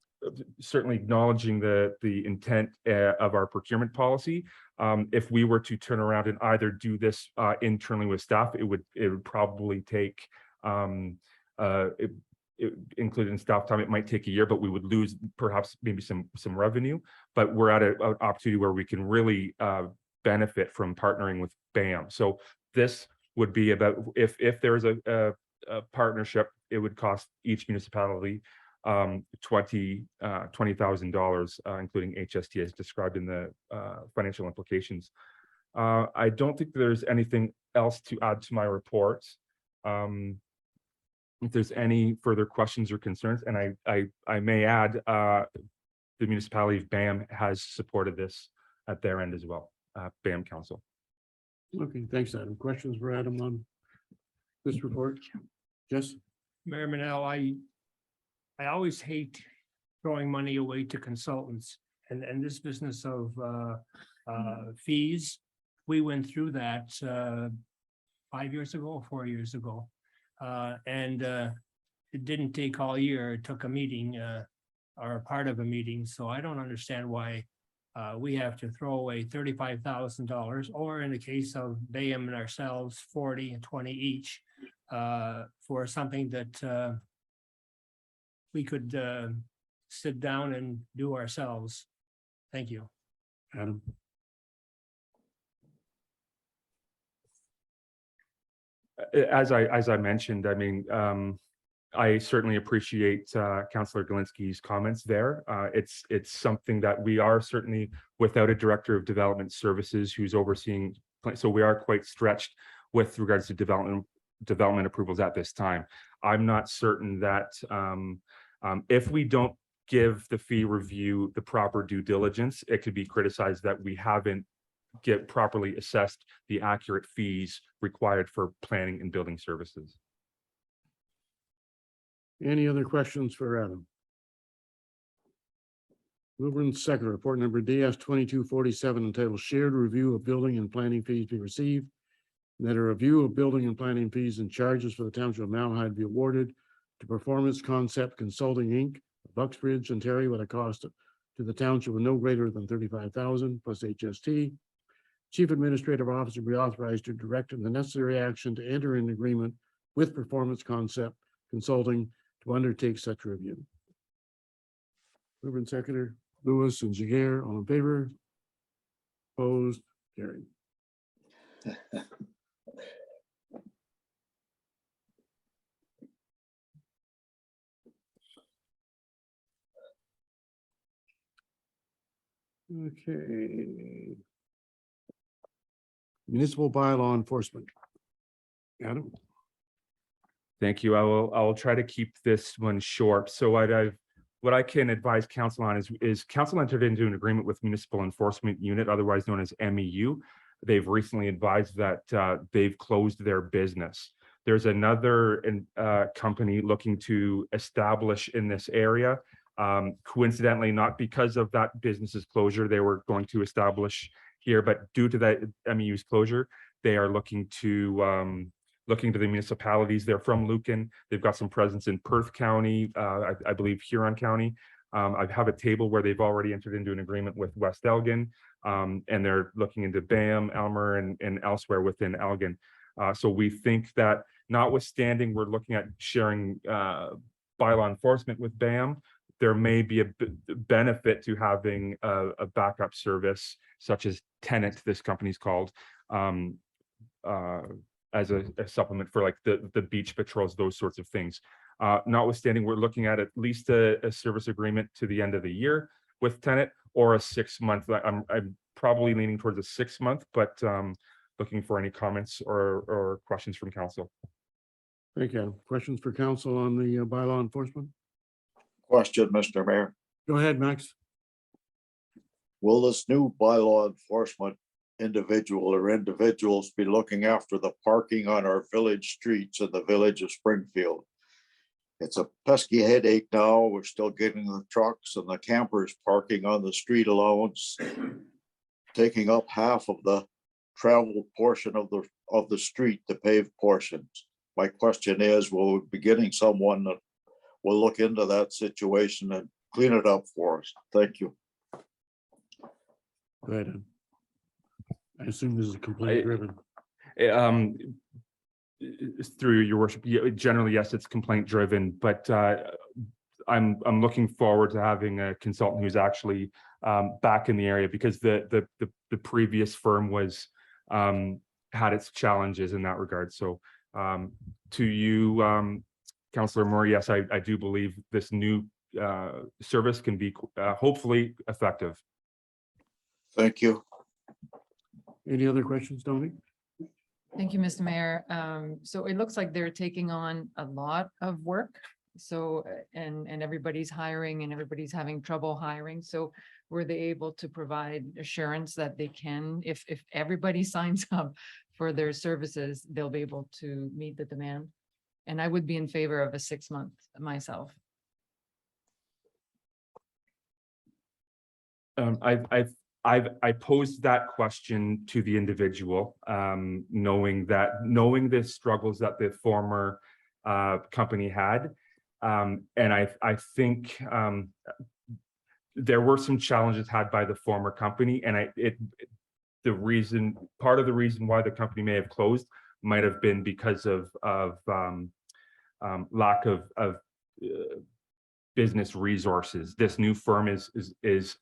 certainly acknowledging the intent of our procurement policy. If we were to turn around and either do this internally with staff, it would probably take included in staff time, it might take a year, but we would lose perhaps maybe some revenue. But we're at an opportunity where we can really benefit from partnering with BAM. So this would be about, if there's a partnership, it would cost each municipality $20,000, including HST as described in the financial implications. I don't think there's anything else to add to my report. If there's any further questions or concerns, and I may add, the municipality of BAM has supported this at their end as well, BAM Council. Okay, thanks, Adam. Questions for Adam on this report? Yes? Mayor Manel, I always hate throwing money away to consultants and this business of fees. We went through that 5 years ago, 4 years ago. And it didn't take all year. It took a meeting or a part of a meeting. So I don't understand why we have to throw away $35,000, or in the case of BAM and ourselves, 40 and 20 each for something that we could sit down and do ourselves. Thank you. Adam? As I mentioned, I mean, I certainly appreciate Councillor Galinsky's comments there. It's something that we are certainly without a director of development services who's overseeing. So we are quite stretched with regards to development approvals at this time. I'm not certain that if we don't give the fee review the proper due diligence, it could be criticized that we haven't properly assessed the accurate fees required for planning and building services. Any other questions for Adam? Mover and second, report number DS 2247 entitled Shared Review of Building and Planning Fees be received. And that a review of building and planning fees and charges for the township of Malahide be awarded to Performance Concept Consulting, Inc., Bucksbridge, Ontario, at a cost to the township of no greater than $35,000 plus HST. Chief Administrative Officer be authorized to direct the necessary action to enter an agreement with Performance Concept Consulting to undertake such review. Mover and seconder, Lewis and Jagger, all in favor? Opposed? Carried. Okay. Municipal bylaw enforcement. Adam? Thank you. I will try to keep this one short. So what I can advise council on is council entered into an agreement with Municipal Enforcement Unit, otherwise known as MEU. They've recently advised that they've closed their business. There's another company looking to establish in this area. Coincidentally, not because of that business's closure, they were going to establish here, but due to that MEU's closure, they are looking to the municipalities. They're from Lucan. They've got some presence in Perth County, I believe Huron County. I have a table where they've already entered into an agreement with West Elgin, and they're looking into BAM, Elmer, and elsewhere within Elgin. So we think that notwithstanding, we're looking at sharing bylaw enforcement with BAM. There may be a benefit to having a backup service such as Tenant, this company's called, as a supplement for like the beach patrols, those sorts of things. Notwithstanding, we're looking at least a service agreement to the end of the year with Tenant, or a 6-month. I'm probably leaning towards a 6-month, but looking for any comments or questions from council. Thank you. Questions for council on the bylaw enforcement? Question, Mr. Mayor. Go ahead, Max. Will this new bylaw enforcement individual or individuals be looking after the parking on our village streets in the village of Springfield? It's a pesky headache now. We're still getting the trucks and the campers parking on the street allowance, taking up half of the traveled portion of the street, the paved portions. My question is, will we be getting someone that will look into that situation and clean it up for us? Thank you. Go ahead. I assume this is complaint driven. through your worship, generally, yes, it's complaint driven, but I'm looking forward to having a consultant who's actually back in the area, because the previous firm was had its challenges in that regard. So to you, Councillor Moore, yes, I do believe this new service can be hopefully effective. Thank you. Any other questions, Tony? Thank you, Mr. Mayor. So it looks like they're taking on a lot of work. So, and everybody's hiring and everybody's having trouble hiring. So were they able to provide assurance that they can, if everybody signs up for their services, they'll be able to meet the demand? And I would be in favor of a 6-month myself. I posed that question to the individual, knowing the struggles that the former company had. And I think there were some challenges had by the former company, and part of the reason why the company may have closed might have been because of lack of business resources. This new firm is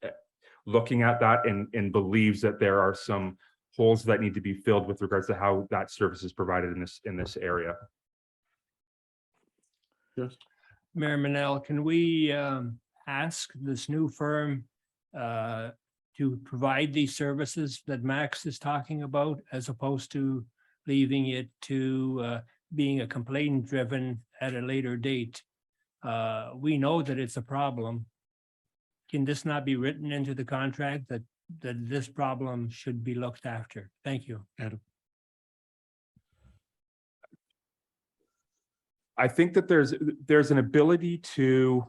looking at that and believes that there are some holes that need to be filled with regards to how that service is provided in this area. Yes. Mayor Manel, can we ask this new firm to provide these services that Max is talking about, as opposed to leaving it to being a complaint driven at a later date? We know that it's a problem. Can this not be written into the contract that this problem should be looked after? Thank you. Adam. I think that there's an ability to,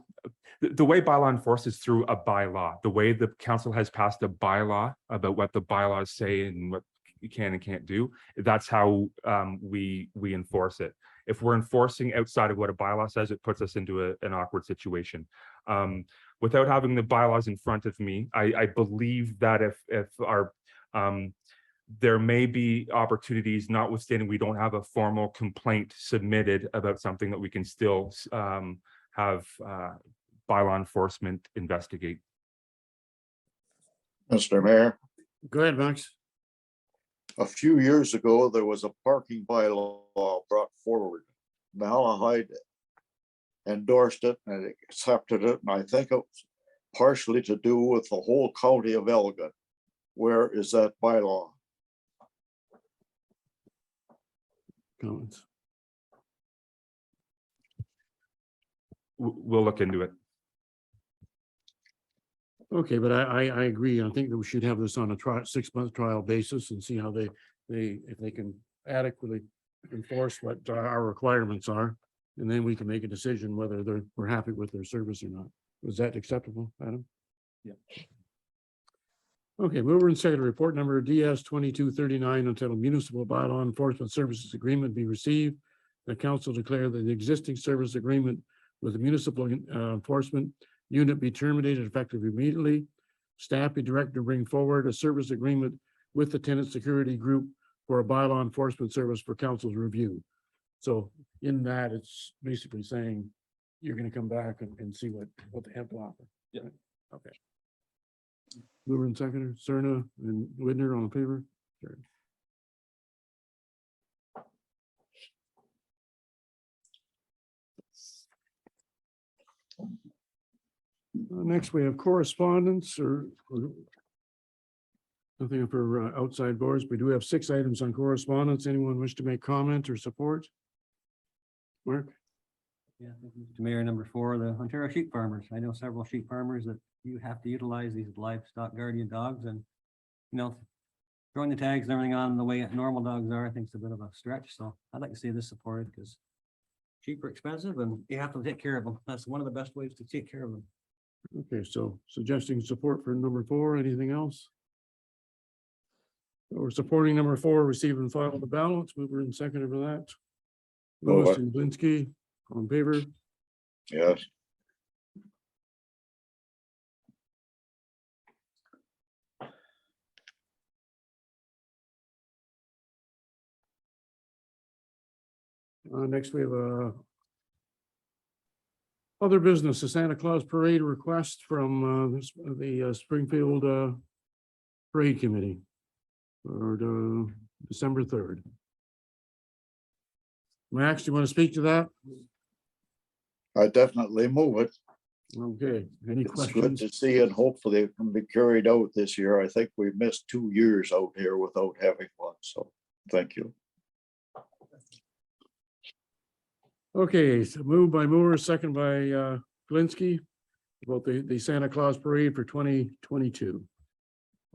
the way bylaw enforces through a bylaw, the way the council has passed a bylaw about what the bylaws say and what you can and can't do, that's how we enforce it. If we're enforcing outside of what a bylaw says, it puts us into an awkward situation. Without having the bylaws in front of me, I believe that if our there may be opportunities, notwithstanding we don't have a formal complaint submitted about something, that we can still have bylaw enforcement investigate. Mr. Mayor, Go ahead, Max. a few years ago, there was a parking bylaw brought forward. Malahide endorsed it and accepted it, and I think it was partially to do with the whole county of Elgin. Where is that bylaw? Comments? We'll look into it. Okay, but I agree. I think that we should have this on a 6-month trial basis and see how if they can adequately enforce what our requirements are. And then we can make a decision whether we're happy with their service or not. Was that acceptable, Adam? Yeah. Okay, mover and second, report number DS 2239 entitled Municipal Bylaw Enforcement Services Agreement be received. The council declare that the existing service agreement with the municipal enforcement unit be terminated effective immediately. Staff be directed to bring forward a service agreement with the tenant security group for a bylaw enforcement service for council's review. So in that, it's basically saying you're going to come back and see what they have to offer. Yeah. Okay. Mover and seconder, Cerna and Widner, on favor? Carried. Next, we have correspondence or nothing for outside boards. We do have 6 items on correspondence. Anyone wish to make comment or support? Mark? Yeah, Mr. Mayor, number 4, the Ontario sheep farmers. I know several sheep farmers that you have to utilize these livestock guardian dogs, and throwing the tags and everything on the way normal dogs are, I think it's a bit of a stretch. So I'd like to see this supported, because sheep are expensive and you have to take care of them. That's one of the best ways to take care of them. Okay, so suggesting support for number 4. Anything else? We're supporting number 4, receive and file the ballots. Mover and seconder for that. Move Lewis it. and Blinsky, on favor? Yes. Next, we have a other business, the Santa Claus Parade request from the Springfield Parade Committee for December 3rd. Max, do you want to speak to that? I definitely move it. Okay, any It's good questions? to see it. Hopefully it can be carried out this year. I think we missed 2 years out here without having one, so thank you. Okay, so moved by Moore, second by Glinski about the Santa Claus Parade for 2022.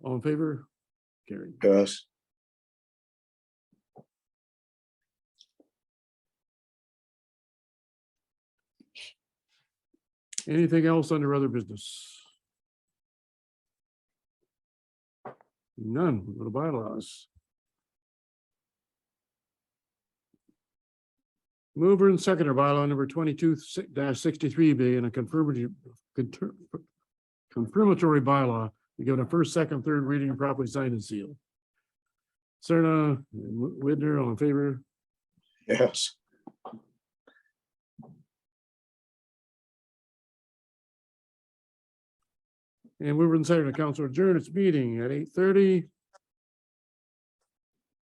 All in favor? Carried. Yes. Anything else under other business? None, we'll go to bylaws. Mover and seconder bylaw number 22-63 and a confirmatory bylaw, you give it a first, second, third reading and properly signed and sealed. Cerna and Widner, all in favor? Yes. And mover and seconder, council adjourn its meeting at 8:30.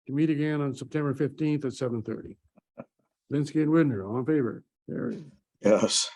To meet again on September 15th at 7:30. Linsky and Widner, all in favor? Carried. Yes.